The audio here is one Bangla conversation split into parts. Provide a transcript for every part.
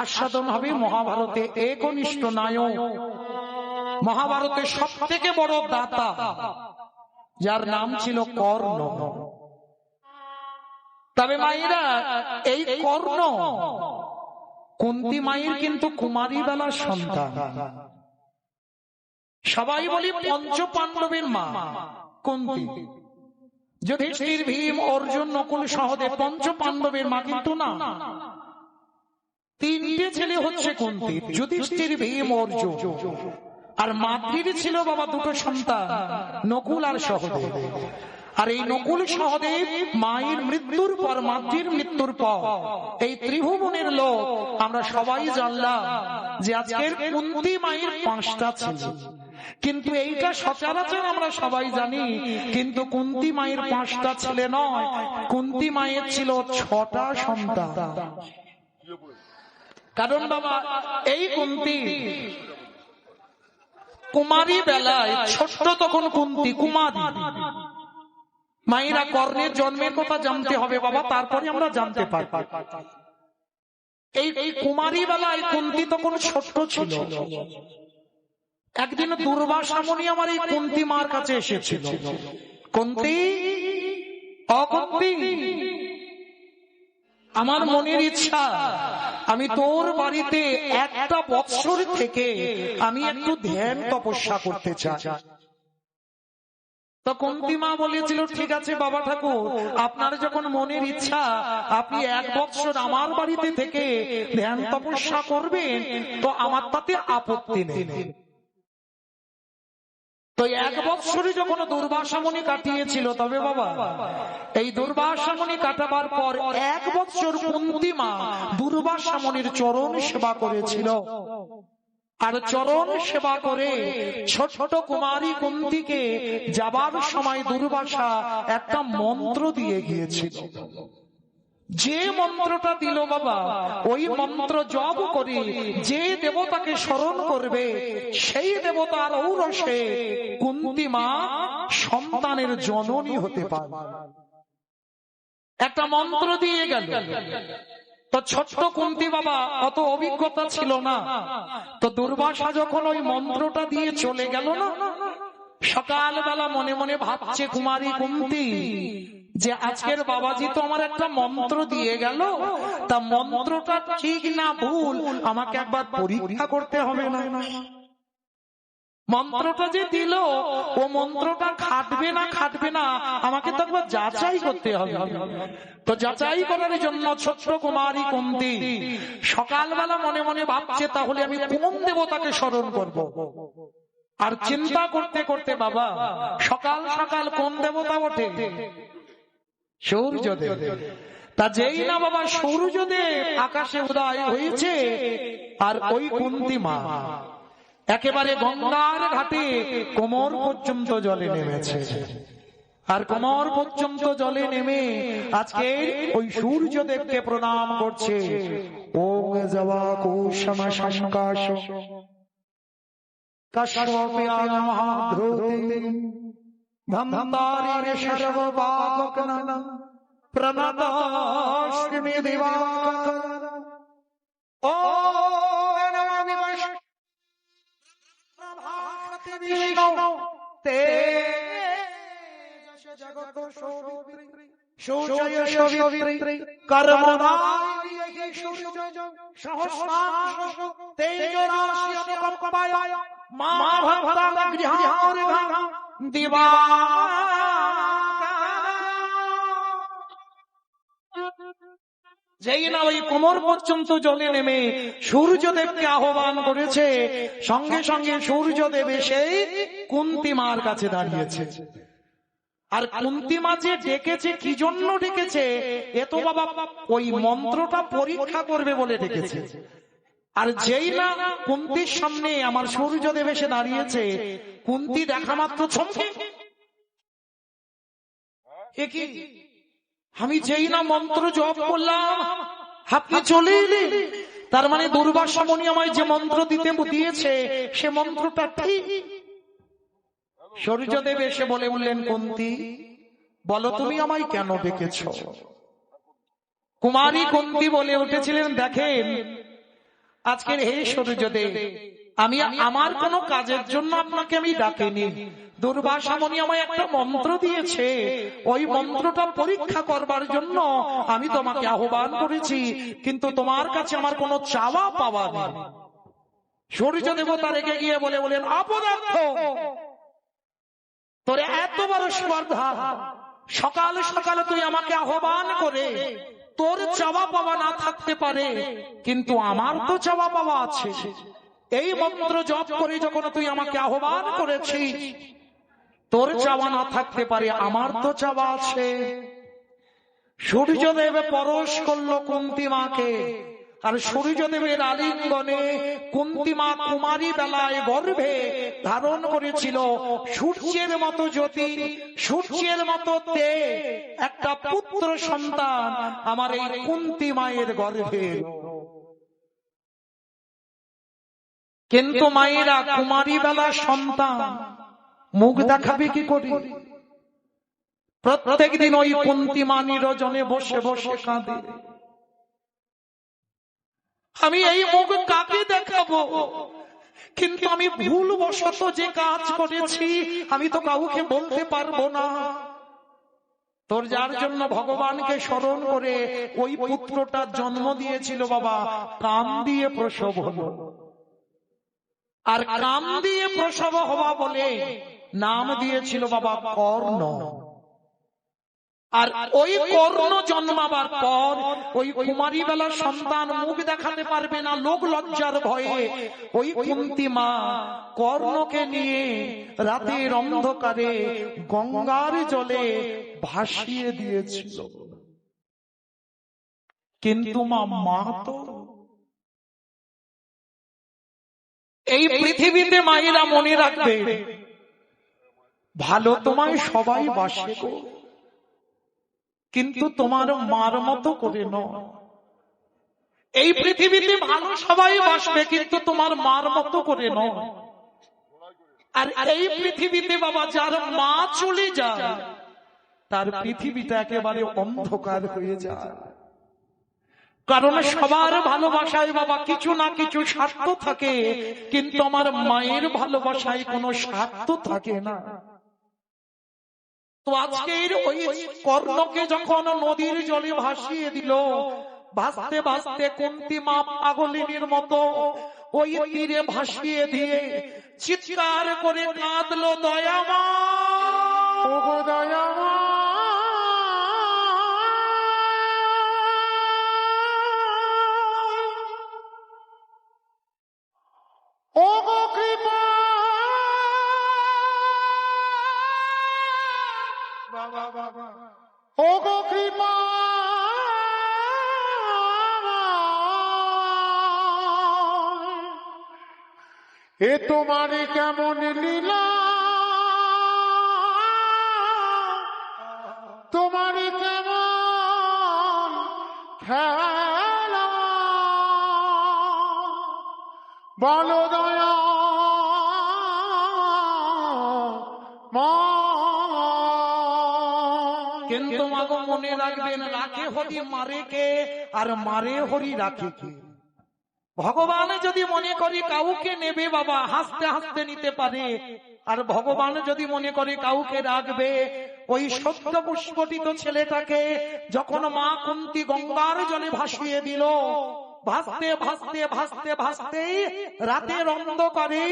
আস্বাদন হবে মহাভারতে। একনিষ্ঠ নায়ক, মহাভারতের সব থেকে বড় দাতা, যার নাম ছিল কর্ণ। তবে মায়েরা, এই কর্ণ কুন্তী মায়ের কিন্তু কুমারী বেলার সন্তান। সবাই বলি পঞ্চ পাণ্ডবের মা কুন্তী। যুধিষ্ঠির, ভীম, অর্জুন, নকুল, সহদেব পঞ্চ পাণ্ডবের মা কিন্তু না। তিনটে ছেলে হচ্ছে কুন্তী, যুধিষ্ঠির, ভীম, অর্জুন। আর মাতৃর ছিল বাবা দুটো সন্তান, নকুল আর সহদেব। আর এই নকুল সহদেব মায়ের মৃত্যুর পর, মাতৃর মৃত্যুর পর এই ত্রিভুবনের লোক আমরা সবাই জানলাম যে আজকের কুন্তী মায়ের 5টা ছেলে। কিন্তু এইটা সচরাচর আমরা সবাই জানি, কিন্তু কুন্তী মায়ের 5টা ছেলে নয়, কুন্তী মায়ের ছিল 6টা সন্তান। কারণ বাবা এই কুন্তী কুমারী বেলায়, ছোট্ট তখন কুন্তী কুমারী। মায়েরা কর্ণের জন্মের কথা জানতে হবে বাবা, তারপরে আমরা জানতে পারব। এই কুমারী বেলায় কুন্তী তখন ছোট্ট ছিল। একদিন দুর্বাসা মুনি আমার এই কুন্তী মার কাছে এসেছিল। কুন্তী, অকুন্তী, আমার মনের ইচ্ছা আমি তোর বাড়িতে 1টা বৎসর থেকে আমি একটু ধ্যান তপস্যা করতে চাই। তো কুন্তী মা বলেছিল, ঠিক আছে বাবা ঠাকুর, আপনার যখন মনের ইচ্ছা, আপনি 1 বৎসর আমার বাড়িতে থেকে ধ্যান তপস্যা করবেন, তো আমার তাতে আপত্তি নেই। তো 1 বৎসরে যখন দুর্বাসা মুনি কাটিয়েছিল, তবে বাবা এই দুর্বাসা মুনি কাটাবার পর 1 বৎসর কুন্তী মা দুর্বাসা মুনির চরণ সেবা করেছিল। আর চরণ সেবা করে ছোট কুমারী কুন্তীকে যাবার সময় দুর্বাসা একটা মন্ত্র দিয়ে গিয়েছিল। যে মন্ত্রটা দিল বাবা, ওই মন্ত্র জপ করে যে দেবতাকে স্মরণ করবে, সেই দেবতার ঔরসে কুন্তী মা সন্তানের জননী হতে পারে। একটা মন্ত্র দিয়ে গেল। তো ছোট্ট কুন্তী বাবা অত অভিজ্ঞতা ছিল না। তো দুর্বাসা যখন ওই মন্ত্রটা দিয়ে চলে গেল না, সকালবেলা মনে মনে ভাবছে কুমারী কুন্তী যে আজকের বাবাজি তো আমার একটা মন্ত্র দিয়ে গেল, তা মন্ত্রটা ঠিক না ভুল আমাকে একবার পরীক্ষা করতে হবে না। মন্ত্রটা যে দিল, ও মন্ত্রটা খাটবে না খাটবে না আমাকে তো একবার যাচাই করতে হবে। তো যাচাই করার জন্য ছোট্ট কুমারী কুন্তী সকালবেলা মনে মনে ভাবছে, তাহলে আমি কোন দেবতাকে স্মরণ করব। আর চিন্তা করতে করতে বাবা সকাল সকাল কোন দেবতা ওঠে? সূর্যদেব। তা যেই না বাবা সূর্যদেব আকাশে উদয় হয়েছে, আর ওই কুন্তী মা একেবারে গঙ্গার ঘাটে কোমর পর্যন্ত জলে নেমেছে। আর কোমর পর্যন্ত জলে নেমে আজকে ওই সূর্যদেবকে প্রণাম করছে। ওম জবা কুসুম সংকাশ কাশ্যপেয়া মহাধৃতি ধন্তারিণে সর্বপাপকনঃ প্রণতস্মি দিবাকর। ওম নমো বিষ্ণু প্রভাতে বিষ্ণু তে জগত শোভিত্রী সূর্য শোভিত্রী কর্মদায়িনী সূর্য সহস্রাংশ তেজরাশি অনুকম্পায় মা ভক্তা গৃহার দিবা। যেই না ওই কোমর পর্যন্ত জলে নেমে সূর্যদেবকে আহ্বান করেছে, সঙ্গে সঙ্গে সূর্যদেব এসে কুন্তী মার কাছে দাঁড়িয়েছে। আর কুন্তী মা যে ডেকেছে, কি জন্য ডেকেছে? এ তো বাবা ওই মন্ত্রটা পরীক্ষা করবে বলে ডেকেছে। আর যেই না কুন্তীর সামনে আমার সূর্যদেব এসে দাঁড়িয়েছে, কুন্তী দেখা মাত্র চমকে, আমি যেই না মন্ত্র জপ করলাম আপনি চলে এলেন, তার মানে দুর্বাসা মুনি আমায় যে মন্ত্র দিতে দিয়েছে সে মন্ত্রটা ঠিক। সূর্যদেব এসে বলে বললেন, কুন্তী বলো তুমি আমায় কেন ডেকেছ? কুমারী কুন্তী বলে উঠেছিলেন, দেখেন আজকের হে সূর্যদেব, আমি আমার কোনো কাজের জন্য আপনাকে আমি ডাকিনি। দুর্বাসা মুনি আমায় একটা মন্ত্র দিয়েছে, ওই মন্ত্রটা পরীক্ষা করবার জন্য আমি তোমাকে আহ্বান করেছি, কিন্তু তোমার কাছে আমার কোনো চাওয়া পাওয়া নেই। সূর্য দেবতা রেগে গিয়ে বলেন, অপদার্থ, তোর এত বড় স্পর্ধা, সকাল সকালে তুই আমাকে আহ্বান করে তোর চাওয়া পাওয়া না থাকতে পারে, কিন্তু আমার তো চাওয়া পাওয়া আছে। এই মন্ত্র জপ করে যখন তুই আমাকে আহ্বান করেছিস, তোর চাওয়া না থাকতে পারে, আমার তো চাওয়া আছে। সূর্যদেব পরশ করলো কুন্তী মাকে, আর সূর্যদেবের আলিঙ্গনে কুন্তী মা কুমারী বেলায় গর্ভে ধারণ করেছিল সূর্যের মতো জ্যোতি, সূর্যের মতো তেজ, একটা পুত্র সন্তান আমার এই কুন্তী মায়ের গর্ভে। কিন্তু মায়েরা কুমারী বেলা সন্তান মুখ দেখাবে কি করে? প্রত্যেক দিন ওই কুন্তী মা নিরজনে বসে বসে কাঁদে, আমি এই মুখ কাকে দেখাবো? কিন্তু আমি ভুলবশত যে কাজ করেছি আমি তো কাউকে বলতে পারবো না। তোর যার জন্য ভগবানকে স্মরণ করে ওই পুত্রটা জন্ম দিয়েছিল বাবা, কাম দিয়ে প্রসব হলো। আর কাম দিয়ে প্রসব হওয়া বলে নাম দিয়েছিল বাবা কর্ণ। আর ওই কর্ণ জন্মাবার পর ওই কুমারী বেলার সন্তান মুখ দেখাতে পারবে না, লোক লজ্জার ভয়ে ওই কুন্তী মা কর্ণকে নিয়ে রাতের অন্ধকারে গঙ্গার জলে ভাসিয়ে দিয়েছিল। কিন্তু মা তো এই পৃথিবীতে, মায়েরা মনে রাখবে, ভালো তোমায় সবাই বাসে, কিন্তু তোমার মার মতো করে নয়। এই পৃথিবীতে ভালো সবাই বাসবে, কিন্তু তোমার মার মতো করে নয়। আর এই পৃথিবীতে বাবা যার মা চলে যায়, তার পৃথিবীটা একেবারে অন্ধকার হয়ে যায়। কারণ সবার ভালোবাসায় বাবা কিছু না কিছু স্বার্থ থাকে, কিন্তু আমার মায়ের ভালোবাসায় কোনো স্বার্থ থাকে না। তো আজকের ওই কর্ণকে যখন নদীর জলে ভাসিয়ে দিল, ভাসতে ভাসতে কুন্তী মা পাগলিনীর মতো ওই তীরে ভাসিয়ে দিয়ে চিৎকার করে কাঁদলো, দয়ামা, ওগো দয়ামা, ওগো কৃপা, ওগো কৃপা, এ তোমার কেমন লীলা, তোমার কেমন খেলা, বলো দয়া মা। কিন্তু মাগো মনে রাখবেন, রাখে হরি মারে কে, আর মারে হরি রাখে কে। ভগবান যদি মনে করি কাউকে নেবে বাবা, হাসতে হাসতে নিতে পারে। আর ভগবান যদি মনে করে কাউকে রাখবে, ওই সত্য পুষ্পটিত ছেলেটাকে যখন মা কুন্তী গঙ্গার জলে ভাসিয়ে দিল, ভাসতে ভাসতে ভাসতে ভাসতে রাতের অন্ধকারে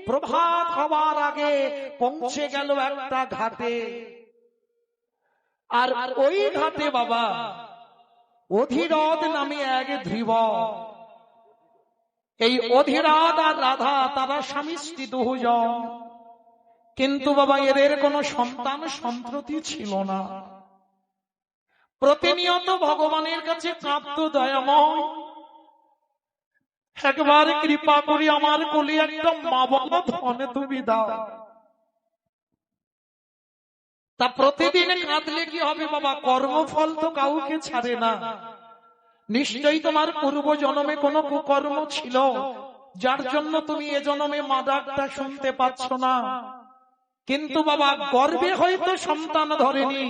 প্রভাত হওয়ার আগে পৌঁছে গেল একটা ঘাটে। আর ওই ঘাটে বাবা অধিরথ নামে এক ধ্রুব, এই অধিরথ আর রাধা তারা স্বামী স্ত্রী দুজন, কিন্তু বাবা এদের কোনো সন্তান সন্ততি ছিল না। প্রতিনিয়ত ভগবানের কাছে কাঁদত, দয়াময় একবার কৃপা করি আমার কোলে একটা মা বাবা ধনে তুমি দাও। তা প্রতিদিন কাঁদলে কি হবে বাবা? কর্মফল তো কাউকে ছাড়ে না। নিশ্চয়ই তোমার পূর্ব জন্মে কোনো কুকর্ম ছিল, যার জন্য তুমি এ জন্মে মা ডাকটা শুনতে পাচ্ছ না। কিন্তু বাবা গর্বে হয়তো সন্তান ধরেনি,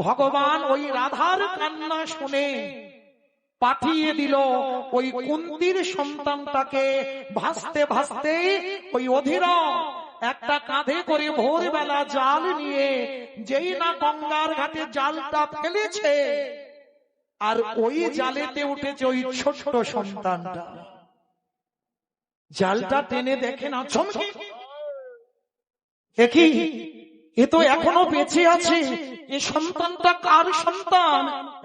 ভগবান ওই রাধার কান্না শুনে পাঠিয়ে দিল ওই কুন্তির সন্তানটাকে ভাসতে ভাসতে ওই অধীরা একটা কাঁধে করে ভোরবেলা জাল নিয়ে যেই না গঙ্গার ঘাটে জালটা ফেলেছে, আর ওই জালেতে উঠেছে ওই ছোট্ট সন্তানটা। জালটা টেনে দেখে না, চমকে দেখি এ তো এখনো বেঁচে আছে, এই সন্তানটা কার সন্তান?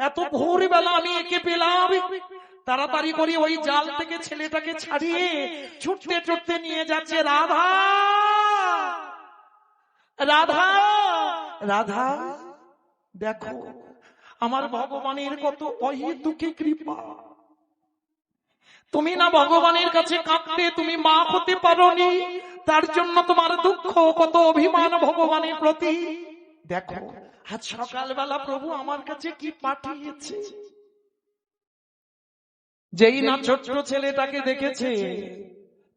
এত ভোরবেলা আমি একে পেলাম। তাড়াতাড়ি করে ওই জাল থেকে ছেলেটাকে ছাড়িয়ে ছুটতে ছুটতে নিয়ে যাচ্ছে। রাধা, রাধা, রাধা, দেখো আমার ভগবানের কত অহেতুকী কৃপা। তুমি না ভগবানের কাছে কাঁদতে, তুমি মা হতে পারোনি, তার জন্য তোমার দুঃখ, কত অভিমান ভগবানের প্রতি। দেখো আজ সকালবেলা প্রভু আমার কাছে কি পাঠিয়েছে। যেই না ছোট্ট ছেলেটাকে দেখেছে,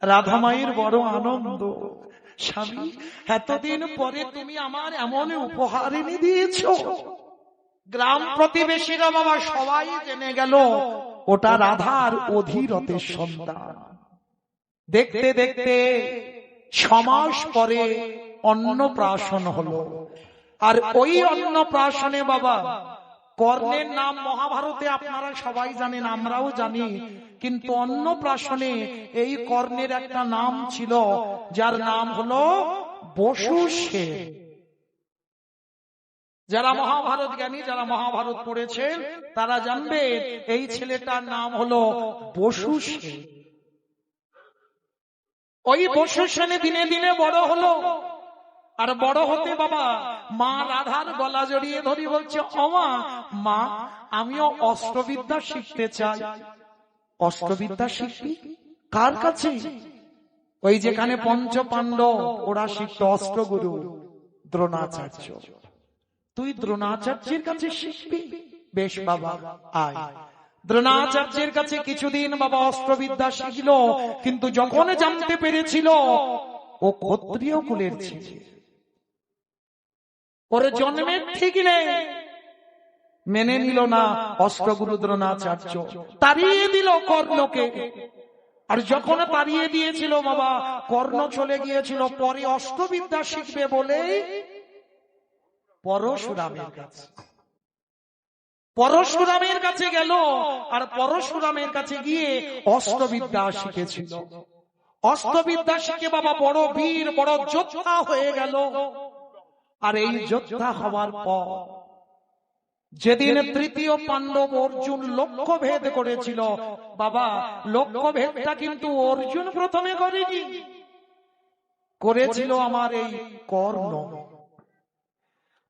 রাধা মায়ের বড় আনন্দ। স্বামী, এতদিন পরে তুমি আমার এমন উপহার এনে দিয়েছো। গ্রাম প্রতিবেশীরা বাবা সবাই জেনে গেল ওটা রাধার অধীরথের সন্তান। দেখতে দেখতে 6 মাস পরে অন্নপ্রাশন হলো। আর ওই অন্নপ্রাশনে বাবা কর্ণের নাম মহাভারতে আপনারা সবাই জানেন, আমরাও জানি, কিন্তু অন্নপ্রাশনে এই কর্ণের একটা নাম ছিল, যার নাম হলো বসুসেন। যারা মহাভারত জ্ঞানী, যারা মহাভারত পড়েছেন তারা জানবে এই ছেলেটার নাম হলো বসুসেন। ওই বসুসেনে দিনে দিনে বড় হলো। আর বড় হতে বাবা মা রাধার গলা জড়িয়ে ধরি বলছে, ওমা মা, আমিও অস্ত্রবিদ্যা শিখতে চাই। অস্ত্রবিদ্যা শিখবি? কার কাছে? ওই যেখানে পঞ্চ পাণ্ডব ওরা শিখত অস্ত্রগুরু দ্রোণাচার্য। তুই দ্রোণাচার্যের কাছে শিখবি? বেশ বাবা, আয়। দ্রোণাচার্যের কাছে কিছুদিন বাবা অস্ত্রবিদ্যা শিখল, কিন্তু যখন জানতে পেরেছিল ও ক্ষত্রিয় কুলের ছেলে, ওর জন্মের ঠিক নেই, মেনে নিল না অস্ত্রগুরু দ্রোণাচার্য, তাড়িয়ে দিল কর্ণকে। আর যখন তাড়িয়ে দিয়েছিল বাবা, কর্ণ চলে গিয়েছিল পরে অস্ত্রবিদ্যা শিখবে বলে পরশুরামের কাছে। পরশুরামের কাছে গেল, আর পরশুরামের কাছে গিয়ে অস্ত্রবিদ্যা শিখেছিল। অস্ত্রবিদ্যা শিখে বাবা বড় বীর, বড় যোদ্ধা হয়ে গেল। আর এই যোদ্ধা হওয়ার পর যেদিন তৃতীয় পাণ্ডব অর্জুন লক্ষ্য ভেদ করেছিল, বাবা লক্ষ্য ভেদটা কিন্তু অর্জুন প্রথমে করেনি, করেছিল আমার এই কর্ণ।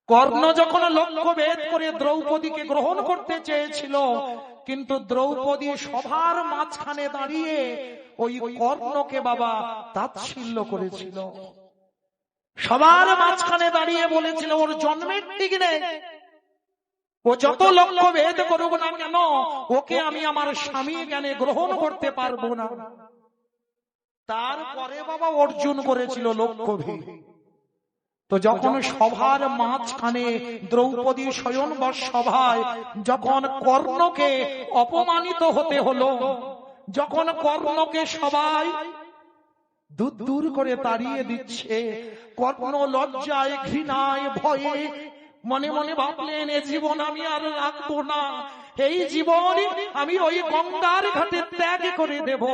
কর্ণ যখন লক্ষ্য ভেদ করে দ্রৌপদীকে গ্রহণ করতে চেয়েছিল, কিন্তু দ্রৌপদী সভার মাঝখানে দাঁড়িয়ে ওই কর্ণকে বাবা তাচ্ছিল্য করেছিল। সবার মাঝখানে দাঁড়িয়ে বলেছিল ওর জন্মের ঠিক নেই, ও যত লক্ষ্য ভেদ করুক না কেন ওকে আমি আমার স্বামী জ্ঞানে গ্রহণ করতে পারবো না। তারপরে বাবা অর্জুন করেছিল লক্ষ্য ভেদ। তো যখন সভার মাঝখানে দ্রৌপদী শয়নবর সভায় যখন কর্ণকে অপমানিত হতে হলো, যখন কর্ণকে সবাই দূর দূর করে তাড়িয়ে দিচ্ছে, কর্ণ লজ্জায়, ঘৃণায়, ভয়ে মনে মনে ভাবলেন এ জীবন আমি আর রাখবো না, এই জীবন আমি ওই গঙ্গার ঘাটে ত্যাগ করে দেব।